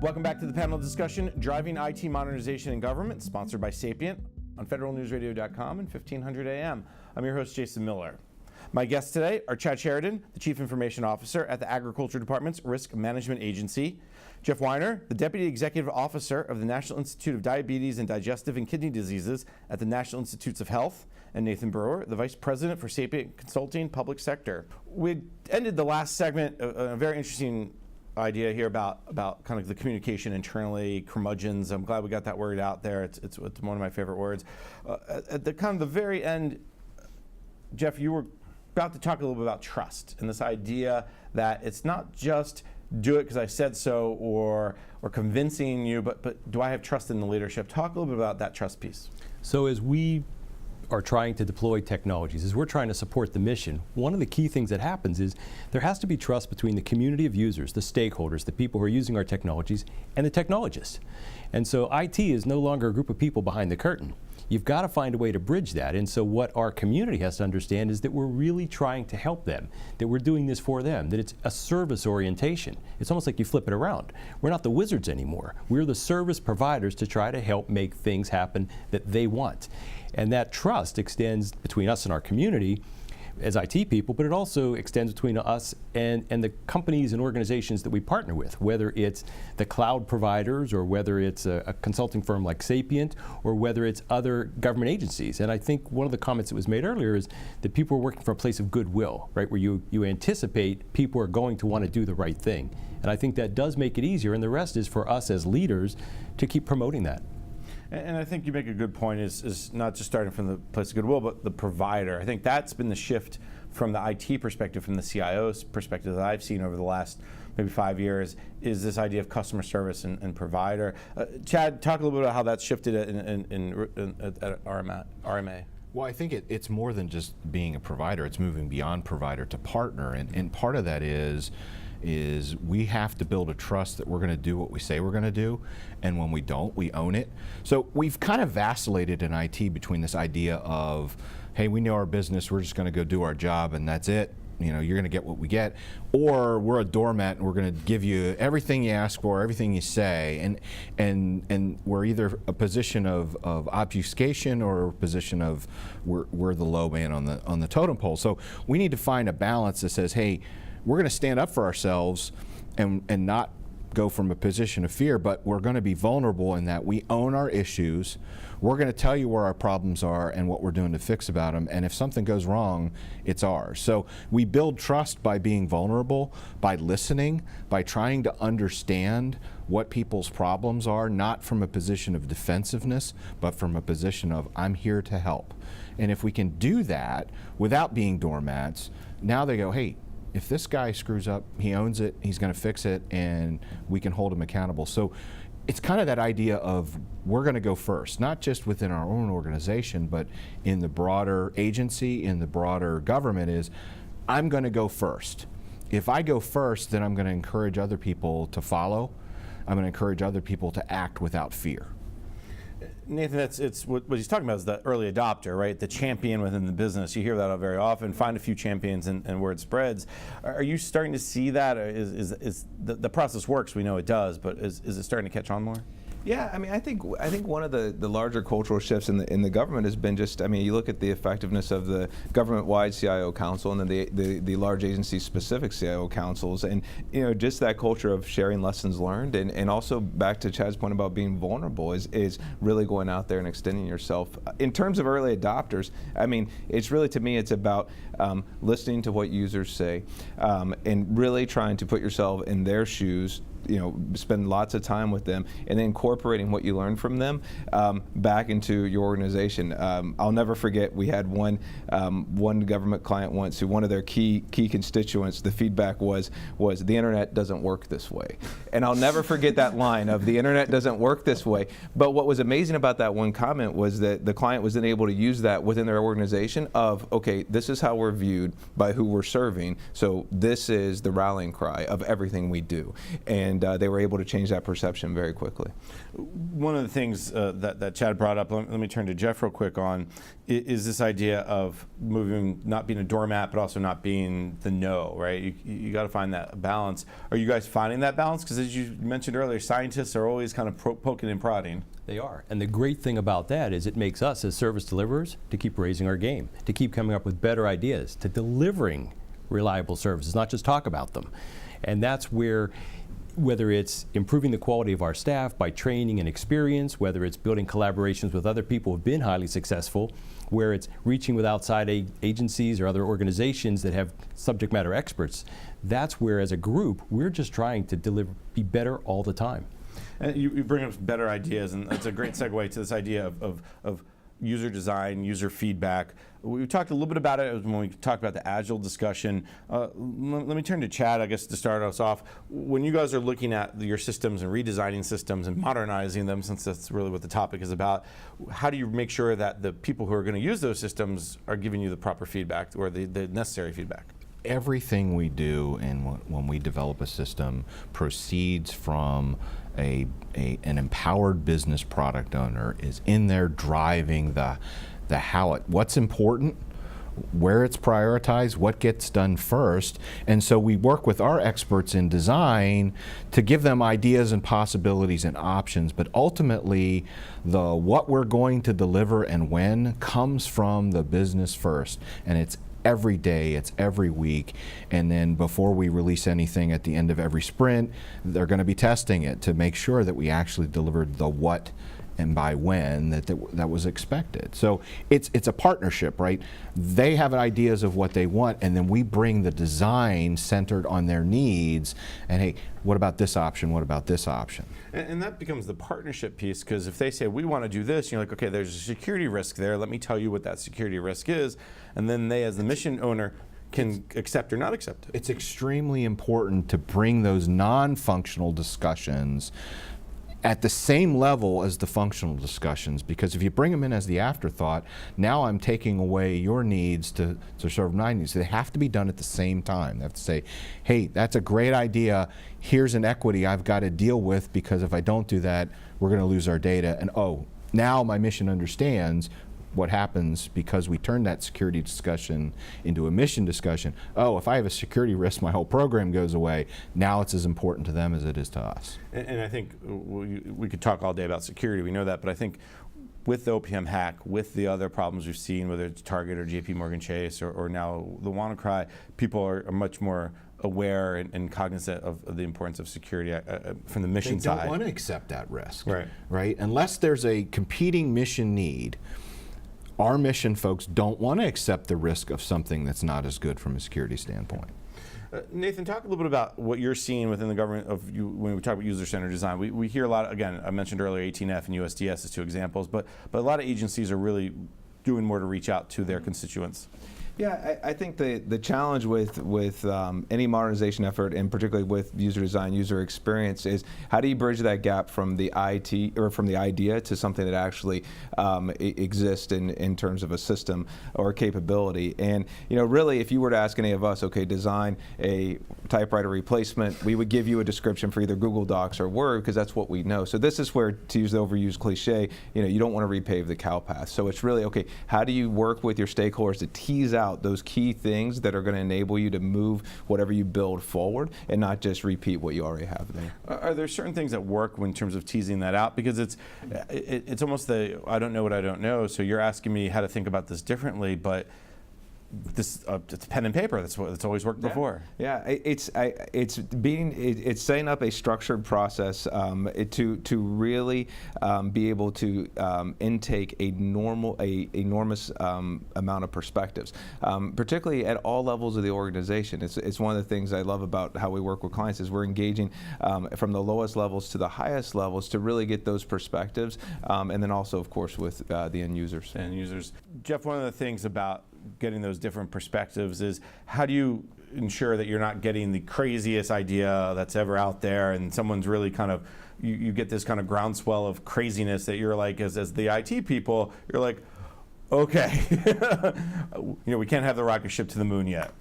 Welcome back to the panel discussion, Driving IT Modernization in Government, sponsored by Sapient on federalnewsradio.com and 1500 AM. I'm your host, Jason Miller. My guests today are Chad Sheridan, the Chief Information Officer at the Agriculture Department's Risk Management Agency, Jeff Weiner, the Deputy Executive Officer of the National Institute of Diabetes and Digestive and Kidney Diseases at the National Institutes of Health, and Nathan Brewer, the Vice President for Sapient Consulting Public Sector. We ended the last segment, a very interesting idea here about kind of the communication internally, curmudgeons. I'm glad we got that word out there. It's one of my favorite words. At the kind of the very end, Jeff, you were about to talk a little bit about trust and this idea that it's not just do it because I said so or convincing you, but do I have trust in the leadership? Talk a little bit about that trust piece. So as we are trying to deploy technologies, as we're trying to support the mission, one of the key things that happens is there has to be trust between the community of users, the stakeholders, the people who are using our technologies, and the technologists. And so IT is no longer a group of people behind the curtain. You've got to find a way to bridge that. And so what our community has to understand is that we're really trying to help them, that we're doing this for them, that it's a service orientation. It's almost like you flip it around. We're not the wizards anymore. We're the service providers to try to help make things happen that they want. And that trust extends between us and our community as IT people, but it also extends between us and the companies and organizations that we partner with, whether it's the cloud providers or whether it's a consulting firm like Sapient or whether it's other government agencies. And I think one of the comments that was made earlier is that people are working from a place of goodwill, right, where you anticipate people are going to want to do the right thing. And I think that does make it easier, and the rest is for us as leaders to keep promoting that. And I think you make a good point, is not just starting from the place of goodwill, but the provider. I think that's been the shift from the IT perspective, from the CIO's perspective that I've seen over the last maybe 5 years, is this idea of customer service and provider. Chad, talk a little bit about how that's shifted at RMA. Well, I think it's more than just being a provider. It's moving beyond provider to partner, and part of that is we have to build a trust that we're going to do what we say we're going to do, and when we don't, we own it. So we've kind of vacillated in IT between this idea of, hey, we know our business, we're just going to go do our job and that's it. You know, you're going to get what we get, or we're a doormat and we're going to give you everything you ask for, everything you say, and we're either a position of obfuscation or a position of we're the low man on the totem pole. So we need to find a balance that says, hey, we're going to stand up for ourselves and not go from a position of fear, but we're going to be vulnerable in that we own our issues. We're going to tell you where our problems are and what we're doing to fix about them, and if something goes wrong, it's ours. So we build trust by being vulnerable, by listening, by trying to understand what people's problems are, not from a position of defensiveness, but from a position of, I'm here to help. And if we can do that without being doormats, now they go, hey, if this guy screws up, he owns it, he's going to fix it, and we can hold him accountable. So it's kind of that idea of we're going to go first, not just within our own organization, but in the broader agency, in the broader government, is I'm going to go first. If I go first, then I'm going to encourage other people to follow. I'm going to encourage other people to act without fear. Nathan, it's what he's talking about is the early adopter, right? The champion within the business. You hear that very often. Find a few champions and word spreads. Are you starting to see that? Or is the process works? We know it does, but is it starting to catch on more? Yeah, I mean, I think one of the larger cultural shifts in the government has been just, I mean, you look at the effectiveness of the government-wide CIO council and then the large agency-specific CIO councils, and just that culture of sharing lessons learned, and also back to Chad's point about being vulnerable is really going out there and extending yourself. In terms of early adopters, I mean, it's really, to me, it's about listening to what users say and really trying to put yourself in their shoes, spend lots of time with them, and then incorporating what you learn from them back into your organization. I'll never forget, we had one government client once who one of their key constituents, the feedback was the internet doesn't work this way. And I'll never forget that line of the internet doesn't work this way. But what was amazing about that one comment was that the client was then able to use that within their organization of, okay, this is how we're viewed by who we're serving, so this is the rallying cry of everything we do. And and they were able to change that perception very quickly. One of the things that Chad brought up, let me turn to Jeff real quick on, is this idea of moving, not being a doormat, but also not being the no, right? You got to find that balance. Are you guys finding that balance? Because as you mentioned earlier, scientists are always kind of poking and prodding. They are. And the great thing about that is it makes us as service deliverers to keep raising our game, to keep coming up with better ideas, to delivering reliable services, not just talk about them. And that's where, whether it's improving the quality of our staff by training and experience, whether it's building collaborations with other people who have been highly successful, where it's reaching with outside agencies or other organizations that have subject matter experts, that's where as a group, we're just trying to be better all the time. And you bring up better ideas, and it's a great segue to this idea of user design, user feedback. We talked a little bit about it when we talked about the Agile discussion. Let me turn to Chad, I guess, to start us off. When you guys are looking at your systems and redesigning systems and modernizing them, since that's really what the topic is about, how do you make sure that the people who are going to use those systems are giving you the proper feedback or the necessary feedback? Everything we do and when we develop a system proceeds from an empowered business product owner is in there driving the how, what's important, where it's prioritized, what gets done first. And so we work with our experts in design to give them ideas and possibilities and options, but ultimately what we're going to deliver and when comes from the business first. And it's every day, it's every week, and then before we release anything at the end of every sprint, they're going to be testing it to make sure that we actually delivered the what and by when that was expected. So it's a partnership, right? They have ideas of what they want, and then we bring the design centered on their needs, and hey, what about this option? What about this option? And that becomes the partnership piece, because if they say, we want to do this, you're like, okay, there's a security risk there. Let me tell you what that security risk is. And then they, as the mission owner, can accept or not accept it. It's extremely important to bring those non-functional discussions at the same level as the functional discussions, because if you bring them in as the afterthought, now I'm taking away your needs to serve my needs. So they have to be done at the same time. They have to say, hey, that's a great idea. Here's an equity I've got to deal with, because if I don't do that, we're going to lose our data. And oh, now my mission understands what happens because we turn that security discussion into a mission discussion. Oh, if I have a security risk, my whole program goes away. Now it's as important to them as it is to us. And I think we could talk all day about security, we know that, but I think with the OPM hack, with the other problems we've seen, whether it's Target or JP Morgan Chase or now the WannaCry, people are much more aware and cognizant of the importance of security from the mission side. They don't want to accept that risk, right? Unless there's a competing mission need. Our mission folks don't want to accept the risk of something that's not as good from a security standpoint. Nathan, talk a little bit about what you're seeing within the government when we talk about user-centered design. We hear a lot, again, I mentioned earlier 18F and USDS as two examples, but a lot of agencies are really doing more to reach out to their constituents. Yeah, I think the challenge with any modernization effort, and particularly with user design, user experience, is how do you bridge that gap from the IT or from the idea to something that actually exists in terms of a system or capability. And really, if you were to ask any of us, okay, design a typewriter replacement, we would give you a description for either Google Docs or Word, because that's what we know. So this is where, to use the overused cliche, you don't want to repave the cow path. So it's really, okay, how do you work with your stakeholders to tease out those key things that are going to enable you to move whatever you build forward and not just repeat what you already have there. Are there certain things that work in terms of teasing that out? Because it's almost the I don't know what I don't know, so you're asking me how to think about this differently, but it's pen and paper. That's always worked before. Yeah, it's setting up a structured process to really be able to intake enormous amount of perspectives, particularly at all levels of the organization. It's one of the things I love about how we work with clients is we're engaging from the lowest levels to the highest levels to really get those perspectives, and then also, of course, with the end users. Jeff, one of the things about getting those different perspectives is how do you ensure that you're not getting the craziest idea that's ever out there and someone's really kind of, you get this kind of groundswell of craziness that you're like, as the IT people, you're like, okay, we can't have the rocket ship to the moon yet.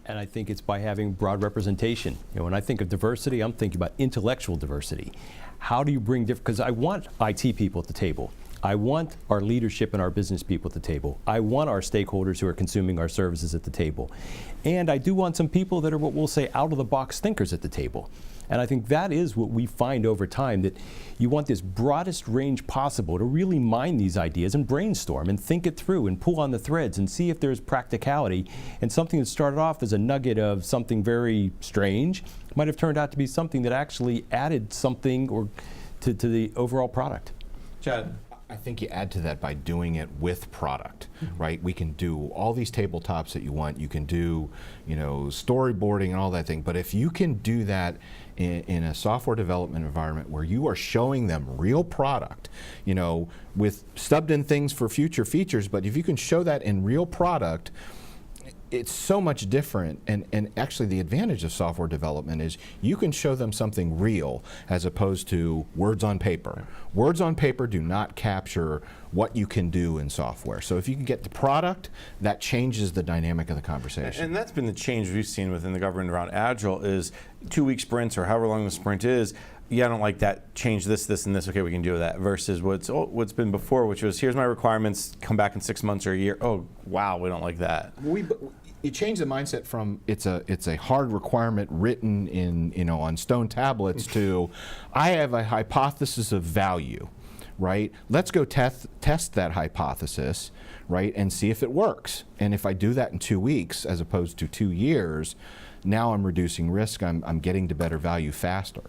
And I think it's by having broad representation. When I think of diversity, I'm thinking about intellectual diversity. How do you bring different, because I want IT people at the table. I want our leadership and our business people at the table. I want our stakeholders who are consuming our services at the table. And I do want some people that are what we'll say out-of-the-box thinkers at the table. And I think that is what we find over time, that you want this broadest range possible to really mine these ideas and brainstorm and think it through and pull on the threads and see if there's practicality. And something that started off as a nugget of something very strange might have turned out to be something that actually added something or to the overall product. Chad? I think you add to that by doing it with product, right? We can do all these tabletops that you want. You can do, storyboarding and all that thing. But if you can do that in a software development environment where you are showing them real product, with stubbed in things for future features, but if you can show that in real product, it's so much different, and actually the advantage of software development is you can show them something real as opposed to words on paper. Words on paper do not capture what you can do in software. So if you can get the product, that changes the dynamic of the conversation. And that's been the change we've seen within the government around Agile is 2-week sprints or however long the sprint is. Yeah, I don't like that. Change this, this, and this. Okay, we can do that. Versus what's been before, which was here's my requirements. Come back in 6 months or a year. Oh, wow, we don't like that. You change the mindset from it's a hard requirement written in on stone tablets to I have a hypothesis of value, right? Let's go test that hypothesis, right, and see if it works. And if I do that in 2 weeks as opposed to 2 years, now I'm reducing risk. I'm getting to better value faster.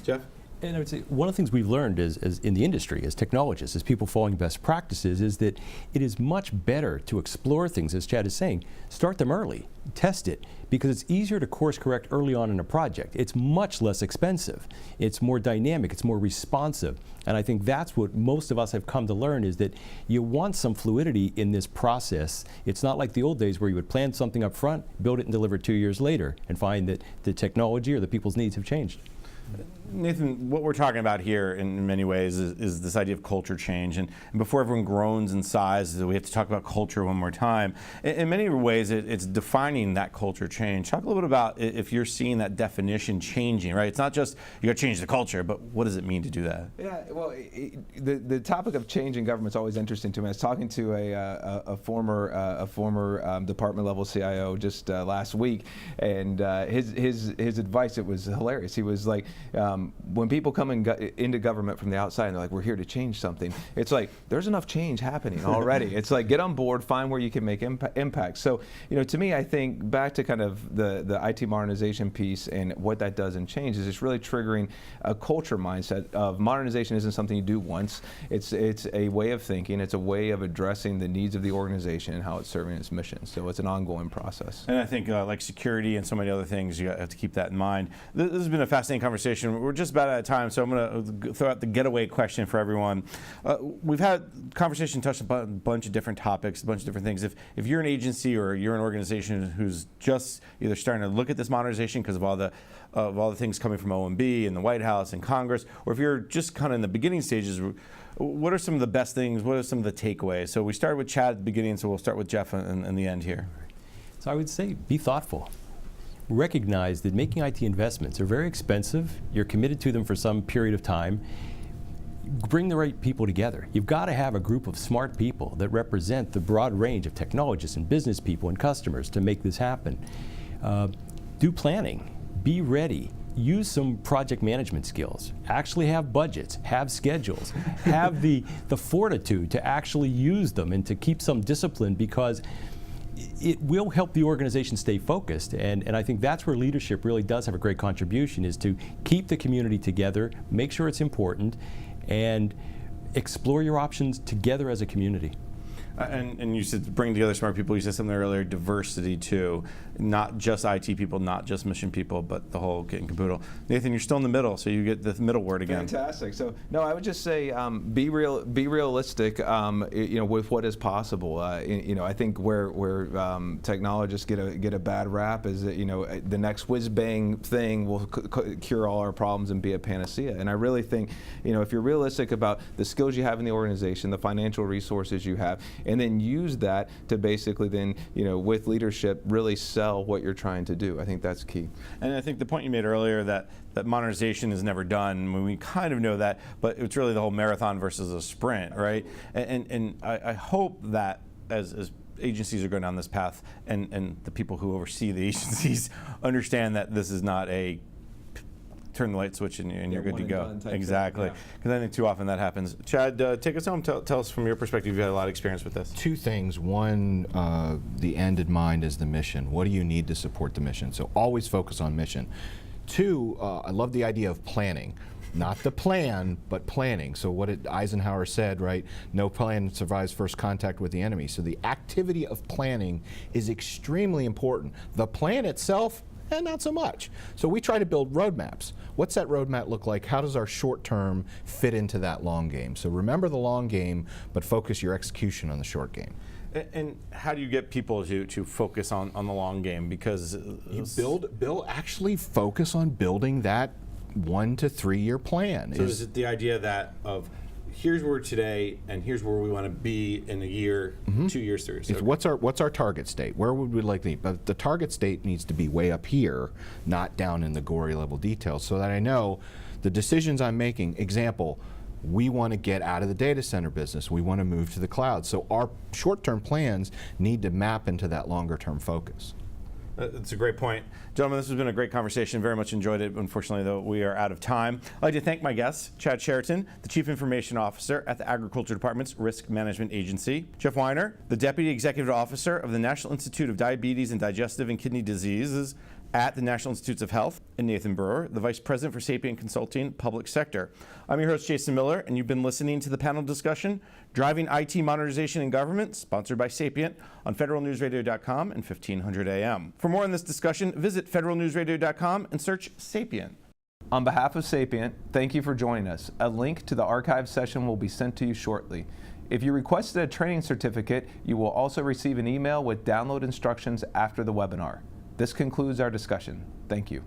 Jeff? And I would say one of the things we've learned as in the industry, as technologists, as people following best practices, is that it is much better to explore things, as Chad is saying, start them early, test it, because it's easier to course correct early on in a project. It's much less expensive. It's more dynamic, it's more responsive. And I think that's what most of us have come to learn, is that you want some fluidity in this process. It's not like the old days where you would plan something up front, build it and deliver it 2 years later, and find that the technology or the people's needs have changed. Nathan, what we're talking about here in many ways is this idea of culture change. And before everyone groans in size, we have to talk about culture one more time. In many ways, it's defining that culture change. Talk a little bit about if you're seeing that definition changing, right? It's not just you got to change the culture, but what does it mean to do that? Yeah, well, the topic of change in government is always interesting to me. I was talking to a former department level CIO just last week, and his advice, it was hilarious. He was like, when people come into government from the outside and they're like, we're here to change something, it's like, there's enough change happening already. It's like, get on board, find where you can make impact. So, to me, I think back to kind of the IT modernization piece and what that does in change is it's really triggering a culture mindset of modernization isn't something you do once. It's a way of thinking. It's a way of addressing the needs of the organization and how it's serving its mission. So it's an ongoing process. And I think like security and so many other things, you have to keep that in mind. This has been a fascinating conversation. We're just about out of time, so I'm going to throw out the getaway question for everyone. We've had conversation touched upon a bunch of different topics, a bunch of different things. If you're an agency or you're an organization who's just either starting to look at this modernization because of all the things coming from OMB and the White House and Congress, or if you're just kind of in the beginning stages, what are some of the best things? What are some of the takeaways? So we started with Chad at the beginning, so we'll start with Jeff in the end here. So I would say be thoughtful. Recognize that making IT investments are very expensive. You're committed to them for some period of time. Bring the right people together. You've got to have a group of smart people that represent the broad range of technologists and business people and customers to make this happen. Do planning. Be ready. Use some project management skills. Actually have budgets, have schedules, have the fortitude to actually use them and to keep some discipline, because it will help the organization stay focused, and I think that's where leadership really does have a great contribution, is to keep the community together, make sure it's important, and explore your options together as a community. And you said bring together smart people. You said something earlier, diversity too. Not just IT people, not just mission people, but the whole kit and caboodle. Nathan, you're still in the middle, so you get the middle word again. Fantastic. So, no, I would just say be realistic. With what is possible. I think where technologists get a bad rap is that the next whiz bang thing will cure all our problems and be a panacea. And I really think if you're realistic about the skills you have in the organization, the financial resources you have, and then use that to basically then, with leadership, really sell what you're trying to do. I think that's key. And I think the point you made earlier that modernization is never done, we kind of know that, but it's really the whole marathon versus a sprint, right? And I hope that as agencies are going down this path, and the people who oversee the agencies understand that this is not a turn the light switch and you're good to go. Exactly. Because I think too often that happens. Chad, take us home. Tell us from your perspective, you've had a lot of experience with this. Two things. One, the end in mind is the mission. What do you need to support the mission? So always focus on mission. Two, I love the idea of planning. Not the plan, but planning. So what Eisenhower said, right? No plan survives first contact with the enemy. So the activity of planning is extremely important. The plan itself, not so much. So we try to build roadmaps. What's that roadmap look like? How does our short term fit into that long game? So remember the long game, but focus your execution on the short game. And how do you get people to focus on the long game? Because you actually focus on building that 1 to 3 year plan. So is it the idea that of here's where we're today and here's where we want to be in a year, 2 years, 3 years? Okay. What's our target state? Where would we like to be? But the target state needs to be way up here, not down in the gory level details, so that I know the decisions I'm making. Example, we want to get out of the data center business. We want to move to the cloud. So our short-term plans need to map into that longer-term focus. That's a great point. Gentlemen, this has been a great conversation. Very much enjoyed it. Unfortunately, though, we are out of time. I'd like to thank my guests, Chad Sheraton, the Chief Information Officer at the Agriculture Department's Risk Management Agency, Jeff Weiner, the Deputy Executive Officer of the National Institute of Diabetes and Digestive and Kidney Diseases at the National Institutes of Health, and Nathan Brewer, the Vice President for Sapient Consulting Public Sector. I'm your host, Jason Miller, and you've been listening to the panel discussion, Driving IT Modernization in Government, sponsored by Sapient on federalnewsradio.com and 1500 AM. For more on this discussion, visit federalnewsradio.com and search Sapient. On behalf of Sapient, thank you for joining us. A link to the archive session will be sent to you shortly. If you requested a training certificate, you will also receive an email with download instructions after the webinar. This concludes our discussion. Thank you.